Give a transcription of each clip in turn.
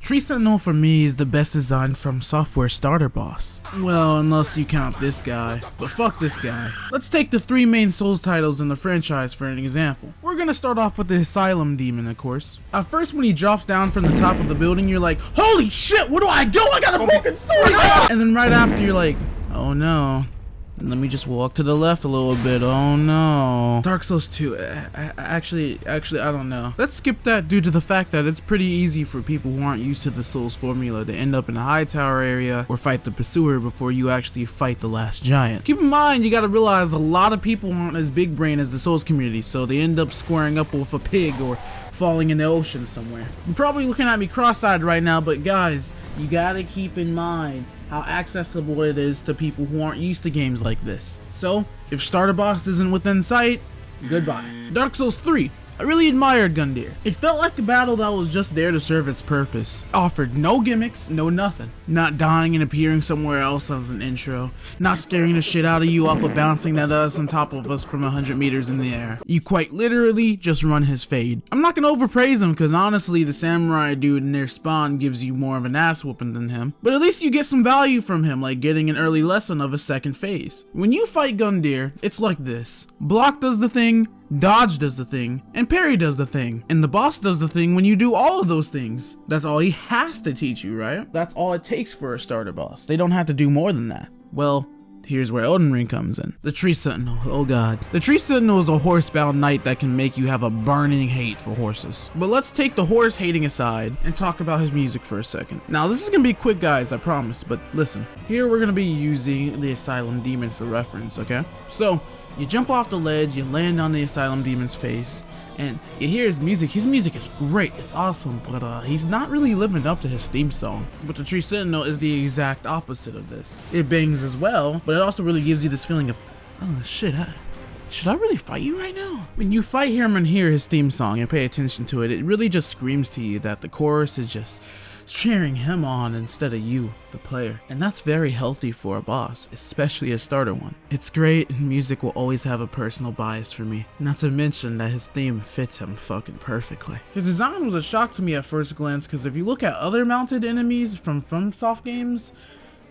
Tree Sentinel for me is the best design from software starter boss. Well, unless you count this guy, but fuck this guy. Let's take the 3 main Souls titles in the franchise for an example. We're gonna start off with the Asylum Demon, of course. At first, when he drops down from the top of the building, you're like, holy shit, what do I do? I got a broken sword! And then right after, you're like, oh no. Let me just walk to the left a little bit. Oh no. Dark Souls 2, actually, I don't know. Let's skip that due to the fact that it's pretty easy for people who aren't used to the Souls formula to end up in a high tower area or fight the pursuer before you actually fight the last giant. Keep in mind, you gotta realize a lot of people aren't as big brain as the Souls community, so they end up squaring up with a pig or falling in the ocean somewhere. You're probably looking at me cross-eyed right now, but guys, you gotta keep in mind how accessible it is to people who aren't used to games like this. So, if starter boss isn't within sight, goodbye. Dark Souls 3. I really admired Gundyr. It felt like a battle that was just there to serve its purpose. Offered no gimmicks, no nothing. Not dying and appearing somewhere else as an intro. Not scaring the shit out of you off of bouncing at us on top of us from 100 meters in the air. You quite literally just run his fade. I'm not gonna overpraise him because honestly the samurai dude in their spawn gives you more of an ass whooping than him. But at least you get some value from him, like getting an early lesson of a second phase. When you fight Gundyr, it's like this. Block does the thing, dodge does the thing, and parry does the thing. And the boss does the thing when you do all of those things. That's all he has to teach you, right? That's all it takes for a starter boss. They don't have to do more than that. Well, here's where Elden Ring comes in. The Tree Sentinel, oh god. The Tree Sentinel is a horsebound knight that can make you have a burning hate for horses. But let's take the horse hating aside and talk about his music for a second. Now this is gonna be quick guys, I promise, but listen. Here we're gonna be using the Asylum Demon for reference, okay? So, you jump off the ledge, you land on the Asylum Demon's face, and you hear his music. His music is great, it's awesome, but he's not really living up to his theme song. But the Tree Sentinel is the exact opposite of this. It bangs as well, but it also really gives you this feeling of, oh shit, should I really fight you right now? When you fight him and hear his theme song and pay attention to it, it really just screams to you that the chorus is just cheering him on instead of you, the player. And that's very healthy for a boss, especially a starter one. It's great, and music will always have a personal bias for me. Not to mention that his theme fits him fucking perfectly. His design was a shock to me at first glance, because if you look at other mounted enemies from FromSoft games,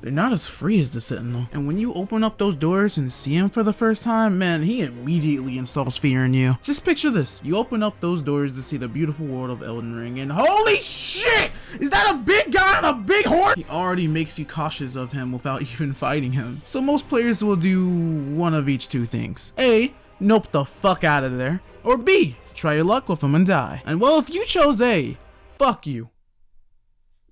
they're not as free as the Sentinel. And when you open up those doors and see him for the first time, man, he immediately installs fear in you. Just picture this. You open up those doors to see the beautiful world of Elden Ring, and holy shit! Is that a big guy on a big horse? He already makes you cautious of him without even fighting him. So most players will do one of each two things. A, nope the fuck out of there. Or B, try your luck with him and die. And well, if you chose A, fuck you.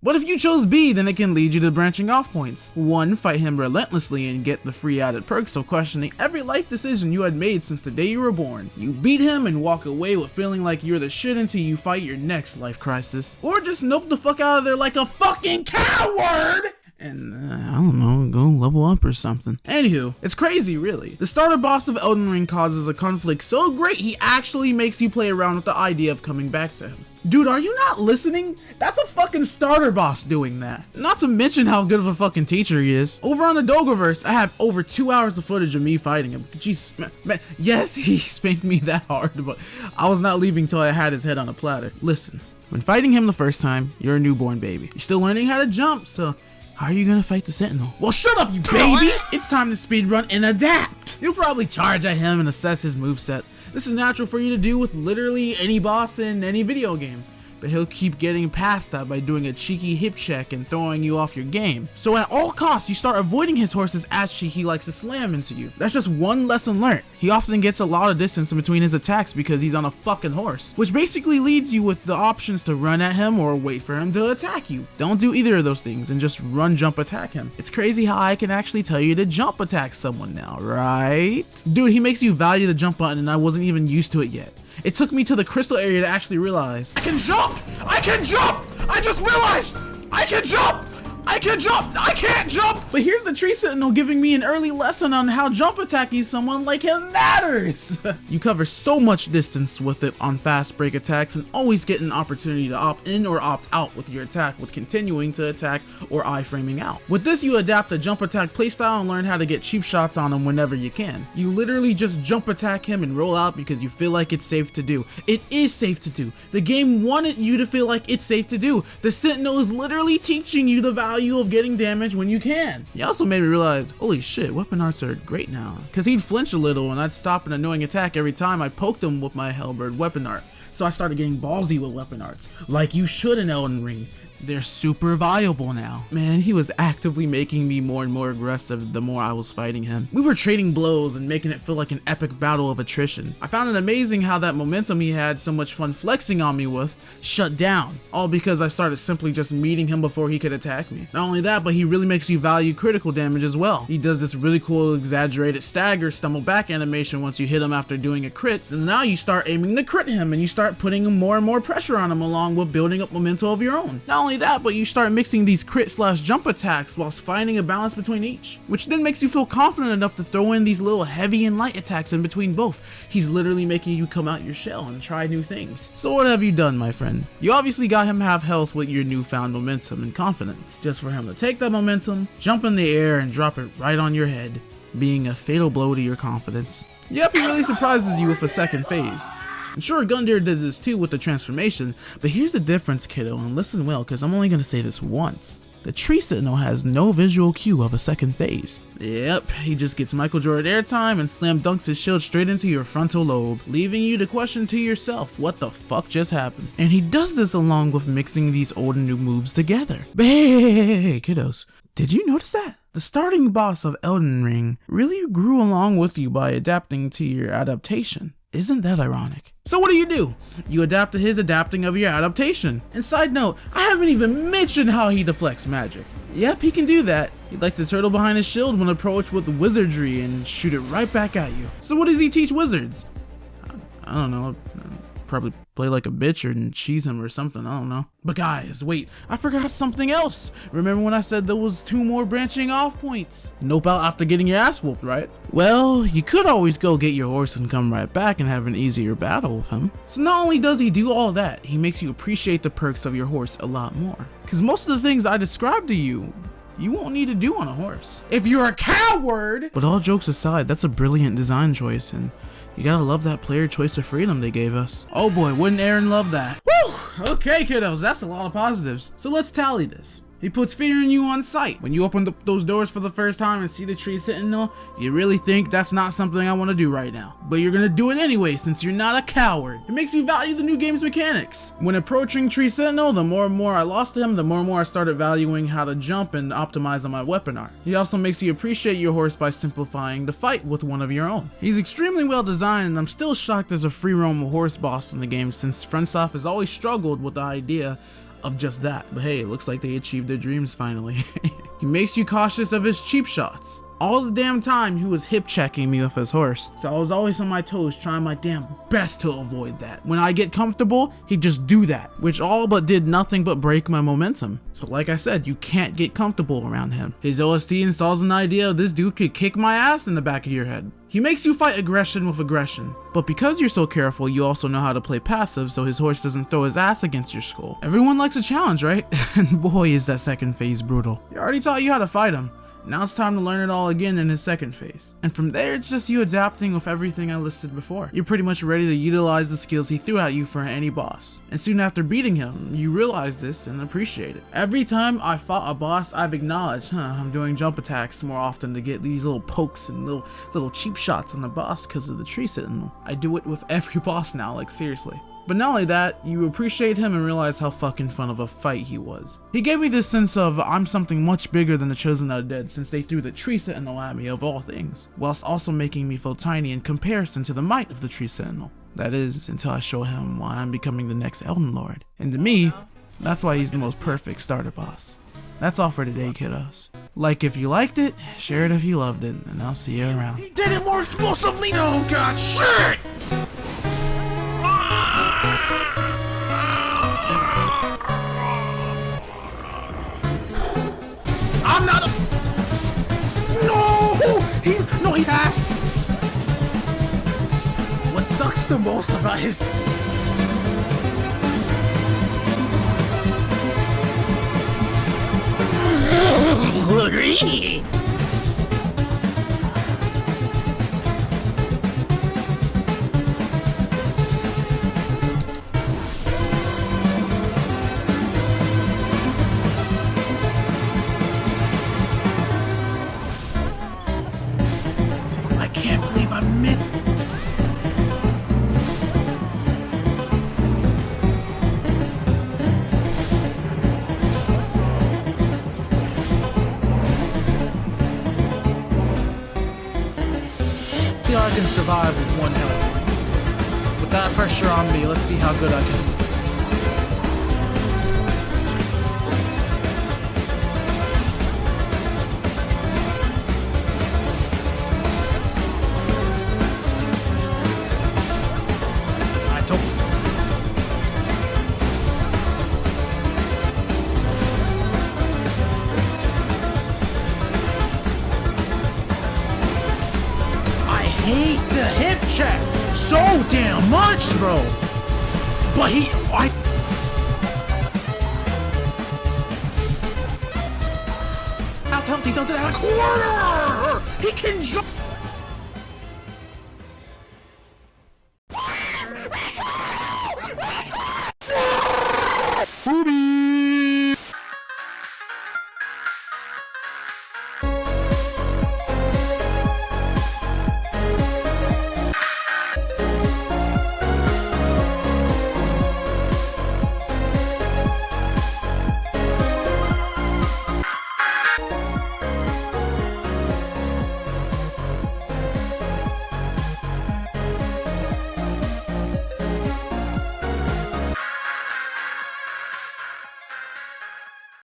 But if you chose B, then it can lead you to branching off points. 1, fight him relentlessly and get the free added perks of questioning every life decision you had made since the day you were born. You beat him and walk away with feeling like you're the shit until you fight your next life crisis. Or just nope the fuck out of there like a fucking coward! And, I don't know, go level up or something. Anywho, it's crazy, really. The starter boss of Elden Ring causes a conflict so great he actually makes you play around with the idea of coming back to him. Dude, are you not listening? That's a fucking starter boss doing that. Not to mention how good of a fucking teacher he is. Over on the Dogoverse, I have over 2 hours of footage of me fighting him. Jeez, man, yes, he spanked me that hard, but I was not leaving till I had his head on a platter. Listen, when fighting him the first time, you're a newborn baby. You're still learning how to jump, so how are you gonna fight the Sentinel? Well, shut up, you baby! It's time to speedrun and adapt! You'll probably charge at him and assess his moveset. This is natural for you to do with literally any boss in any video game. But he'll keep getting past that by doing a cheeky hip check and throwing you off your game. So at all costs, you start avoiding his horse's ass cheek he likes to slam into you. That's just one lesson learned. He often gets a lot of distance in between his attacks because he's on a fucking horse, which basically leads you with the options to run at him or wait for him to attack you. Don't do either of those things and just run, jump, attack him. It's crazy how I can actually tell you to jump attack someone now, right? Dude, he makes you value the jump button and I wasn't even used to it yet. It took me to the crystal area to actually realize I can jump! I can jump! I just realized I can jump! I can jump! I can't jump! But here's the Tree Sentinel giving me an early lesson on how jump attacking someone like him matters! You cover so much distance with it on fast break attacks and always get an opportunity to opt in or opt out with your attack with continuing to attack or iframing out. With this, you adapt a jump attack playstyle and learn how to get cheap shots on him whenever you can. You literally just jump attack him and roll out because you feel like it's safe to do. It is safe to do. The game wanted you to feel like it's safe to do. The Sentinel is literally teaching you the value of getting damage when you can. He also made me realize, holy shit, weapon arts are great now. Cause he'd flinch a little and I'd stop an annoying attack every time I poked him with my Halberd weapon art. So I started getting ballsy with weapon arts, like you should in Elden Ring. They're super viable now. Man, he was actively making me more and more aggressive the more I was fighting him. We were trading blows and making it feel like an epic battle of attrition. I found it amazing how that momentum he had so much fun flexing on me with shut down, all because I started simply just meeting him before he could attack me. Not only that, but he really makes you value critical damage as well. He does this really cool exaggerated stagger stumble back animation once you hit him after doing a crit, and now you start aiming to crit him and you start putting more and more pressure on him along with building up momentum of your own. Not only that, but you start mixing these crit slash jump attacks whilst finding a balance between each, which then makes you feel confident enough to throw in these little heavy and light attacks in between both. He's literally making you come out your shell and try new things. So what have you done, my friend? You obviously got him half health with your newfound momentum and confidence, just for him to take that momentum, jump in the air and drop it right on your head, being a fatal blow to your confidence. Yep, he really surprises you with a second phase. I'm sure Gundyr did this too with the transformation, but here's the difference, kiddo, and listen well because I'm only going to say this once. The Tree Sentinel has no visual cue of a second phase. Yep, he just gets Michael Jordan airtime and slam dunks his shield straight into your frontal lobe, leaving you to question to yourself what the fuck just happened. And he does this along with mixing these old and new moves together. But hey, kiddos, did you notice that? The starting boss of Elden Ring really grew along with you by adapting to your adaptation. Isn't that ironic? So what do? You adapt to his adapting of your adaptation. And side note, I haven't even mentioned how he deflects magic. Yep, he can do that. He likes to turtle behind his shield when approached with wizardry and shoot it right back at you. So what does he teach wizards? I don't know. Probably play like a bitch or cheese him or something, I don't know. But guys, wait, I forgot something else. Remember when I said there was 2 more branching off points? Nope out after getting your ass whooped, right? Well, you could always go get your horse and come right back and have an easier battle with him. So not only does he do all that, he makes you appreciate the perks of your horse a lot more. Cause most of the things I described to you won't need to do on a horse if you're a coward. But all jokes aside, that's a brilliant design choice, and you gotta love that player choice of freedom they gave us. Oh boy, wouldn't Aaron love that? Woo! Okay, kiddos, that's a lot of positives. So let's tally this. He puts fear in you on sight. When you open those doors for the first time and see the Tree Sentinel, you really think that's not something I want to do right now. But you're gonna do it anyway since you're not a coward. It makes you value the new game's mechanics. When approaching Tree Sentinel, the more and more I lost to him, the more and more I started valuing how to jump and optimize on my weapon art. He also makes you appreciate your horse by simplifying the fight with one of your own. He's extremely well designed, and I'm still shocked there's a free roam horse boss in the game since FromSoft has always struggled with the idea of just that. But hey, it looks like they achieved their dreams finally. He makes you cautious of his cheap shots. All the damn time he was hip checking me with his horse, so I was always on my toes trying my damn best to avoid that. When I get comfortable, he'd just do that, which all but did nothing but break my momentum. So like I said, you can't get comfortable around him. His OST installs an idea of this dude could kick my ass in the back of your head. He makes you fight aggression with aggression, but because you're so careful, you also know how to play passive so his horse doesn't throw his ass against your skull. Everyone likes a challenge, right? And boy is that second phase brutal. He already taught you how to fight him. Now it's time to learn it all again in his second phase. And from there, it's just you adapting with everything I listed before. You're pretty much ready to utilize the skills he threw at you for any boss. And soon after beating him, you realize this and appreciate it. Every time I fought a boss, I've acknowledged, I'm doing jump attacks more often to get these little pokes and little cheap shots on the boss because of the Tree Sentinel. I do it with every boss now, like seriously. But not only that, you appreciate him and realize how fucking fun of a fight he was. He gave me this sense of I'm something much bigger than the Chosen Undead since they threw the Tree Sentinel at me of all things, whilst also making me feel tiny in comparison to the might of the Tree Sentinel. That is, until I show him why I'm becoming the next Elden Lord. And to me, that's why he's the most perfect starter boss. That's all for today, kiddos. Like if you liked it, share it if you loved it, and I'll see you around. He did it more explosively! Oh god, shit! I'm not. No, he had. What sucks the most about his. I can't believe I missed. See how I can survive with 1 health. With that pressure on me, let's see how good I can. I told. I hate the hip check so damn much, bro. But how come he does it at a corner? He can jump.